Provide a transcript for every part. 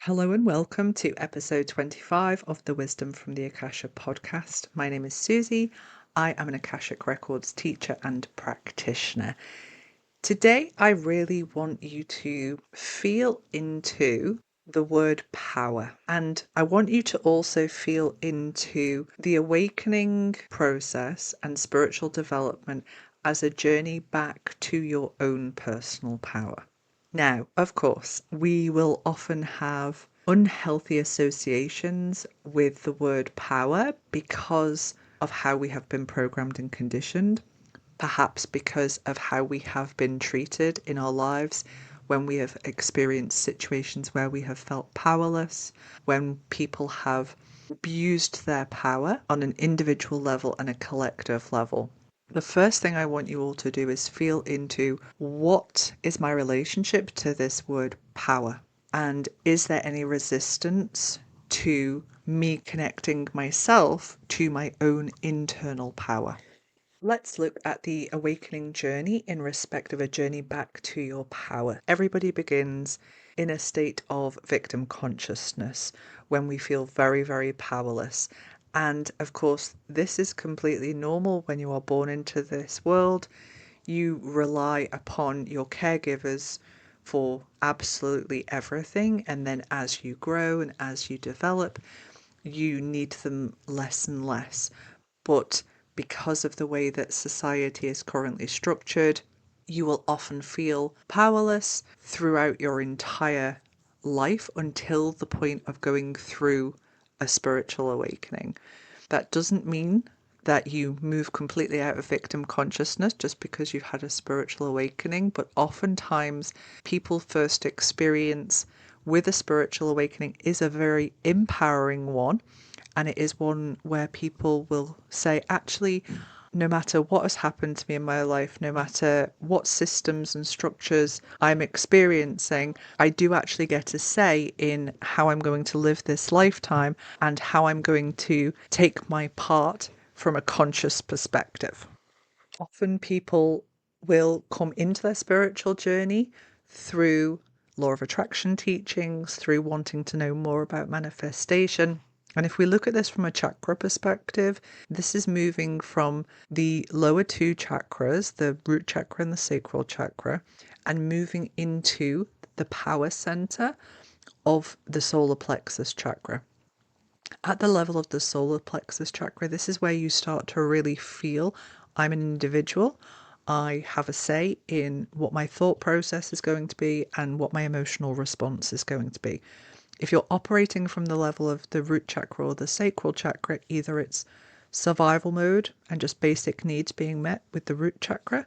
Hello and welcome to episode 25 of the Wisdom from the Akasha podcast. My name is Susie. I am an Akashic Records teacher and practitioner. Today, I really want you to feel into the word power, and I want you to also feel into the awakening process and spiritual development as a journey back to your own personal power. Now, of course, we will often have unhealthy associations with the word power because of how we have been programmed and conditioned, perhaps because of how we have been treated in our lives when we have experienced situations where we have felt powerless, when people have abused their power on an individual level and a collective level. The first thing I want you all to do is feel into what is my relationship to this word power? And is there any resistance to me connecting myself to my own internal power? Let's look at the awakening journey in respect of a journey back to your power. Everybody begins in a state of victim consciousness when we feel very, very powerless. And of course, this is completely normal when you are born into this world. You rely upon your caregivers for absolutely everything. And then as you grow and as you develop, you need them less and less. But because of the way that society is currently structured, you will often feel powerless throughout your entire life until the point of going through a spiritual awakening. That doesn't mean that you move completely out of victim consciousness just because you've had a spiritual awakening, but oftentimes people first experience with a spiritual awakening is a very empowering one, and it is one where people will say, actually, no matter what has happened to me in my life, no matter what systems and structures I'm experiencing, I do actually get a say in how I'm going to live this lifetime and how I'm going to take my part from a conscious perspective. Often people will come into their spiritual journey through law of attraction teachings, through wanting to know more about manifestation. And if we look at this from a chakra perspective, this is moving from the lower two chakras, the root chakra and the sacral chakra, and moving into the power center of the solar plexus chakra. At the level of the solar plexus chakra, this is where you start to really feel I'm an individual. I have a say in what my thought process is going to be and what my emotional response is going to be. If you're operating from the level of the root chakra or the sacral chakra, either it's survival mode and just basic needs being met with the root chakra,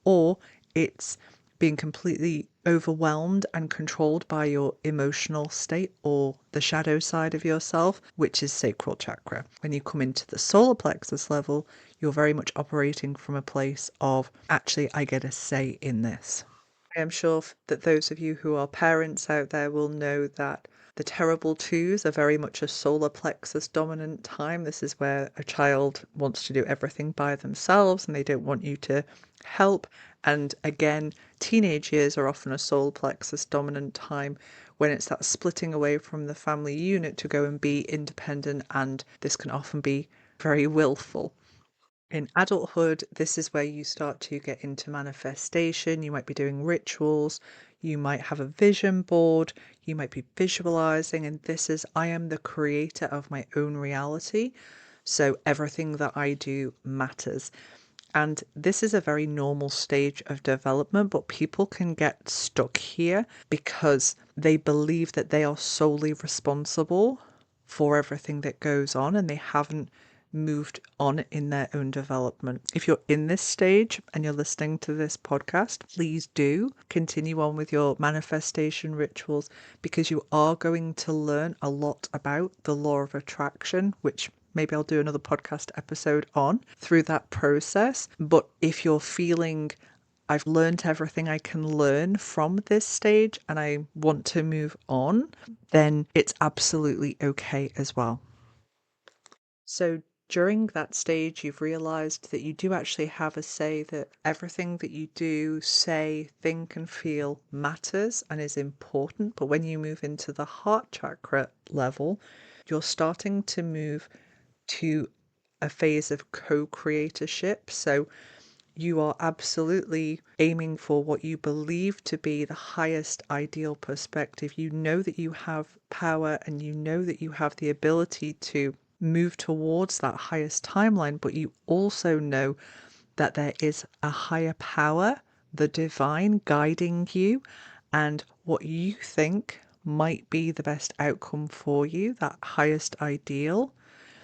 or it's being completely overwhelmed and controlled by your emotional state or the shadow side of yourself, which is sacral chakra. When you come into the solar plexus level, you're very much operating from a place of, actually, I get a say in this. I am sure that those of you who are parents out there will know that the terrible twos are very much a solar plexus dominant time. This is where a child wants to do everything by themselves and they don't want you to help. And again, teenage years are often a solar plexus dominant time when it's that splitting away from the family unit to go and be independent, and this can often be very willful. In adulthood, this is where you start to get into manifestation. You might be doing rituals, you might have a vision board, you might be visualizing, and this is, I am the creator of my own reality. So everything that I do matters. And this is a very normal stage of development, but people can get stuck here because they believe that they are solely responsible for everything that goes on and they haven't moved on in their own development. If you're in this stage and you're listening to this podcast, please do continue on with your manifestation rituals, because you are going to learn a lot about the law of attraction, which maybe I'll do another podcast episode on through that process. But if you're feeling I've learned everything I can learn from this stage and I want to move on, then it's absolutely okay as well. So During that stage, you've realized that you do actually have a say, that everything that you do, say, think, and feel matters and is important. But when you move into the heart chakra level, you're starting to move to a phase of co-creatorship. So you are absolutely aiming for what you believe to be the highest ideal perspective. You know that you have power and you know that you have the ability to move towards that highest timeline, but you also know that there is a higher power, the divine, guiding you, and what you think might be the best outcome for you, that highest ideal,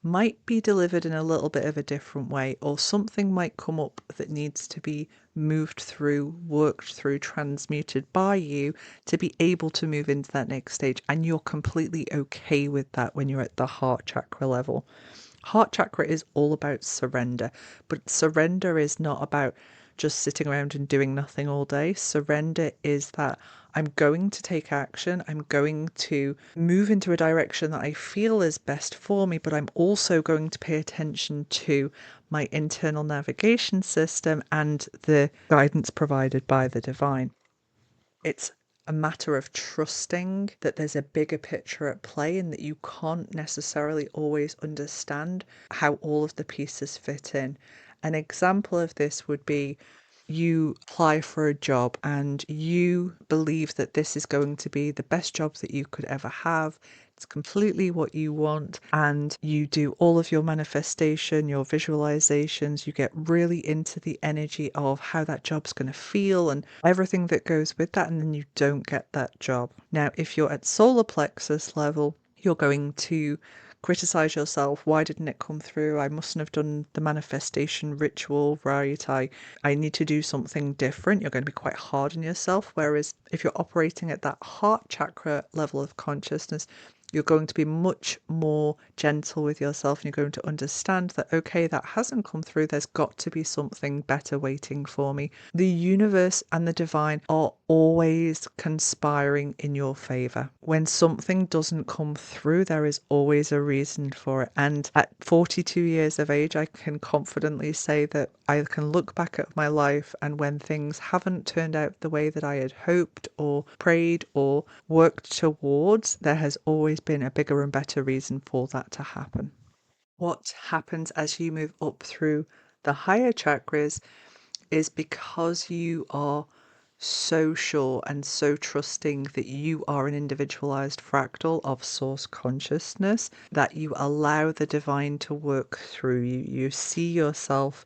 might be delivered in a little bit of a different way, or something might come up that needs to be moved through, worked through, transmuted by you to be able to move into that next stage. And you're completely okay with that when you're at the heart chakra level. Heart chakra is all about surrender, but surrender is not about just sitting around and doing nothing all day. Surrender is that I'm going to take action. I'm going to move into a direction that I feel is best for me, but I'm also going to pay attention to my internal navigation system and the guidance provided by the divine. It's a matter of trusting that there's a bigger picture at play and that you can't necessarily always understand how all of the pieces fit in. An example of this would be you apply for a job and you believe that this is going to be the best job that you could ever have. It's completely what you want, and you do all of your manifestation, your visualizations. You get really into the energy of how that job's going to feel and everything that goes with that, and then you don't get that job. Now, if you're at solar plexus level, you're going to criticize yourself. Why didn't it come through? I mustn't have done the manifestation ritual right. I need to do something different. You're going to be quite hard on yourself. Whereas if you're operating at that heart chakra level of consciousness, you're going to be much more gentle with yourself, and you're going to understand that, okay, that hasn't come through. There's got to be something better waiting for me. The universe and the divine are always conspiring in your favor. When something doesn't come through, there is always a reason for it. And at 42 years of age, I can confidently say that I can look back at my life, and when things haven't turned out the way that I had hoped or prayed or worked towards, there has always been a bigger and better reason for that to happen. What happens as you move up through the higher chakras is, because you are so sure and so trusting that you are an individualized fractal of source consciousness, that you allow the divine to work through you. You see yourself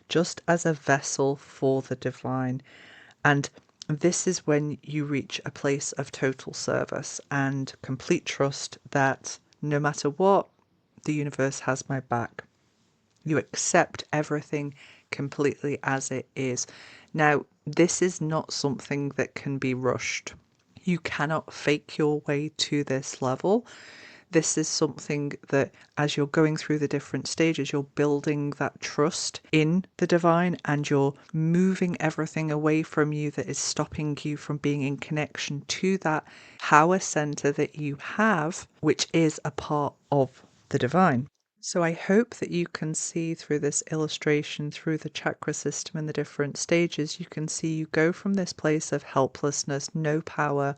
just as a vessel for the divine. And this is when you reach a place of total service and complete trust that no matter what, the universe has my back. You accept everything completely as it is. Now, this is not something that can be rushed. You cannot fake your way to this level. This is something that, as you're going through the different stages, you're building that trust in the divine, and you're moving everything away from you that is stopping you from being in connection to that power center that you have, which is a part of the divine. So I hope that you can see through this illustration, through the chakra system and the different stages, you can see you go from this place of helplessness, no power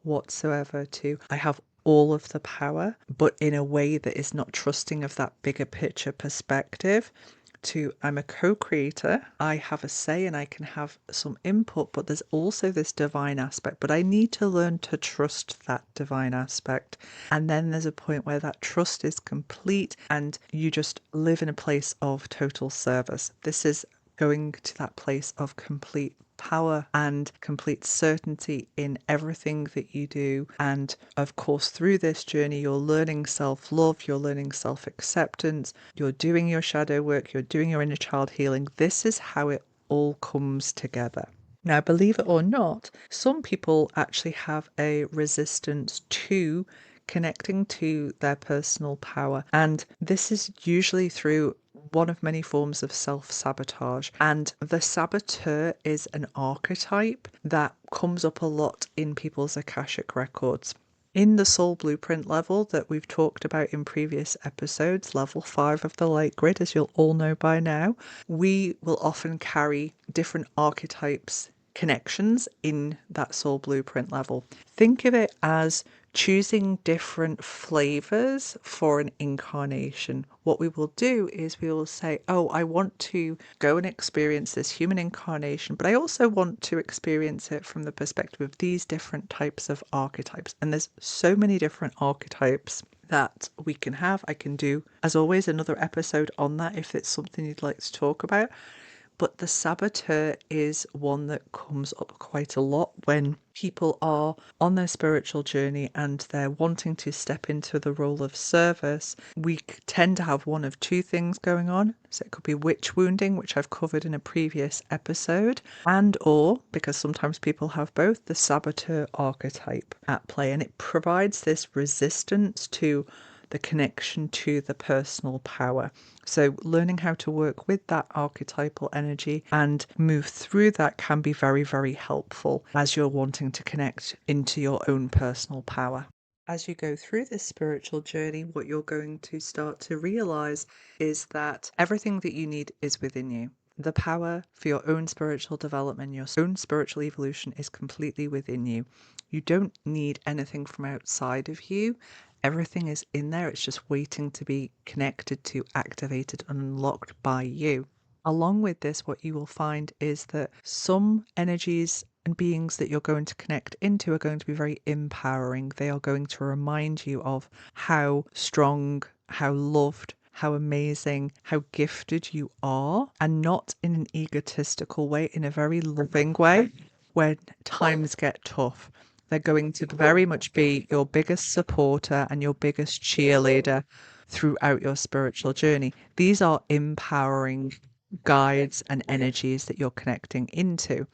whatsoever, to I have all of the power, but in a way that is not trusting of that bigger picture perspective, to I'm a co-creator, I have a say and I can have some input, but there's also this divine aspect, but I need to learn to trust that divine aspect. And then there's a point where that trust is complete and you just live in a place of total service. This is going to that place of complete power and complete certainty in everything that you do. And of course, through this journey, you're learning self-love, you're learning self-acceptance, you're doing your shadow work, you're doing your inner child healing. This is how it all comes together. Now, believe it or not, some people actually have a resistance to connecting to their personal power. And this is usually through one of many forms of self-sabotage. And the saboteur is an archetype that comes up a lot in people's Akashic records. In the soul blueprint level that we've talked about in previous episodes, level 5 of the light grid, as you'll all know by now, we will often carry different archetypes connections in that soul blueprint level. Think of it as choosing different flavors for an incarnation. What we will do is we will say, oh, I want to go and experience this human incarnation, but I also want to experience it from the perspective of these different types of archetypes. And there's so many different archetypes that we can have. I can do, as always, another episode on that if it's something you'd like to talk about. But the saboteur is one that comes up quite a lot when people are on their spiritual journey and they're wanting to step into the role of service. We tend to have one of two things going on. So it could be witch wounding, which I've covered in a previous episode, and or, because sometimes people have both, the saboteur archetype at play. And it provides this resistance to the connection to the personal power. So learning how to work with that archetypal energy and move through that can be very, very helpful as you're wanting to connect into your own personal power. As you go through this spiritual journey, what you're going to start to realize is that everything that you need is within you. The power for your own spiritual development, your own spiritual evolution is completely within you. You don't need anything from outside of you. Everything is in there. It's just waiting to be connected to, activated, and unlocked by you. Along with this, what you will find is that some energies and beings that you're going to connect into are going to be very empowering. They are going to remind you of how strong, how loved, how amazing, how gifted you are, and not in an egotistical way, in a very loving way when times get tough. They're going to very much be your biggest supporter and your biggest cheerleader throughout your spiritual journey. These are empowering guides and energies that you're connecting into.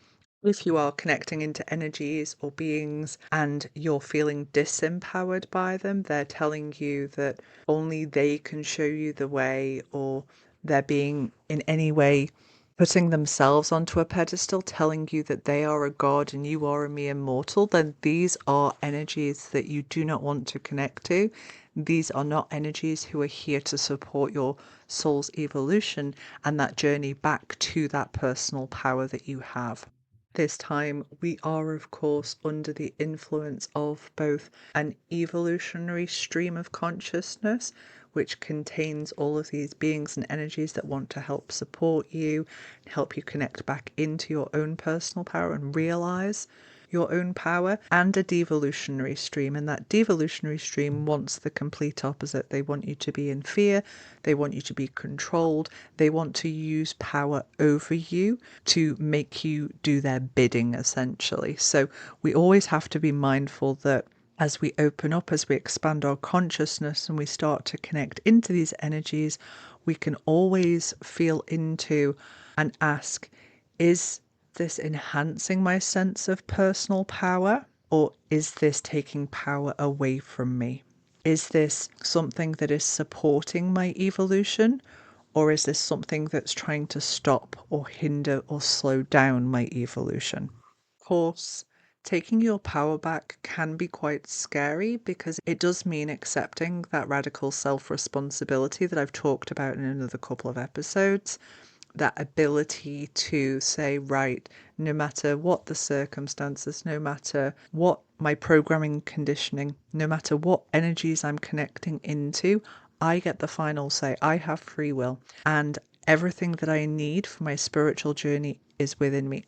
If you are connecting into energies or beings and you're feeling disempowered by them, they're telling you that only they can show you the way, or they're being in any way putting themselves onto a pedestal, telling you that they are a god and you are a mere mortal, then these are energies that you do not want to connect to. These are not energies who are here to support your soul's evolution and that journey back to that personal power that you have. This time, we are, of course, under the influence of both an evolutionary stream of consciousness, which contains all of these beings and energies that want to help support you, help you connect back into your own personal power and realize your own power, and a devolutionary stream. And that devolutionary stream wants the complete opposite. They want you to be in fear. They want you to be controlled. They want to use power over you to make you do their bidding, essentially. So we always have to be mindful that as we open up, as we expand our consciousness and we start to connect into these energies, we can always feel into and ask, is this enhancing my sense of personal power, or is this taking power away from me? Is this something that is supporting my evolution, or is this something that's trying to stop or hinder or slow down my evolution? Of course, taking your power back can be quite scary because it does mean accepting that radical self-responsibility that I've talked about in another couple of episodes. That ability to say, right, no matter what the circumstances, no matter what my programming conditioning, no matter what energies I'm connecting into, I get the final say. I have free will, and everything that I need for my spiritual journey is within me.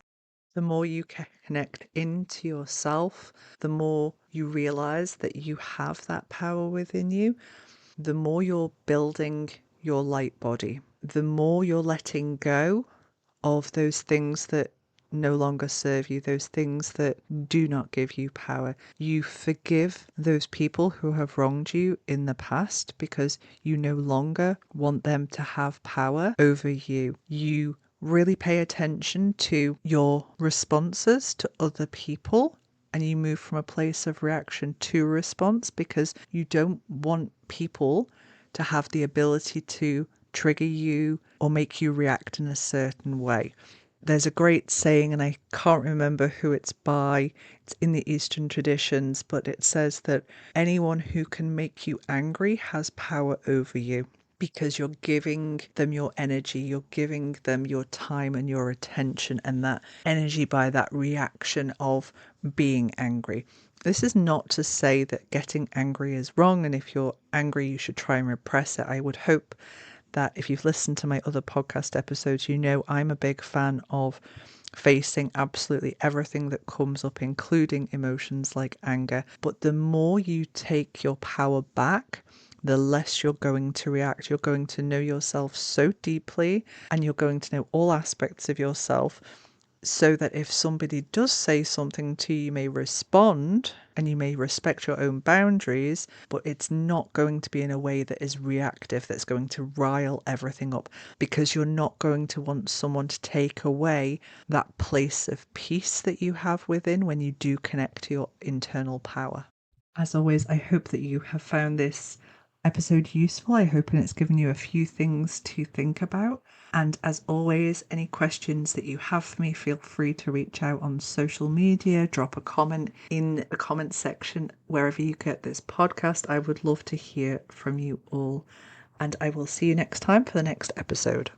The more you connect into yourself, the more you realize that you have that power within you, the more you're building your light body, the more you're letting go of those things that no longer serve you, those things that do not give you power. You forgive those people who have wronged you in the past because you no longer want them to have power over you. You really pay attention to your responses to other people, and you move from a place of reaction to response because you don't want people to have the ability to trigger you or make you react in a certain way. There's a great saying, and I can't remember who it's by. It's in the Eastern traditions, but it says that anyone who can make you angry has power over you, because you're giving them your energy, you're giving them your time and your attention, and that energy by that reaction of being angry. This is not to say that getting angry is wrong, and if you're angry, you should try and repress it. I would hope that if you've listened to my other podcast episodes, you know I'm a big fan of facing absolutely everything that comes up, including emotions like anger. But the more you take your power back, the less you're going to react. You're going to know yourself so deeply, and you're going to know all aspects of yourself, so that if somebody does say something to you, you may respond and you may respect your own boundaries, but it's not going to be in a way that is reactive, that's going to rile everything up, because you're not going to want someone to take away that place of peace that you have within when you do connect to your internal power. As always, I hope that you have found this episode useful. I hope it's given you a few things to think about. And as always, any questions that you have for me, feel free to reach out on social media, drop a comment in the comment section, wherever you get this podcast. I would love to hear from you all. And I will see you next time for the next episode.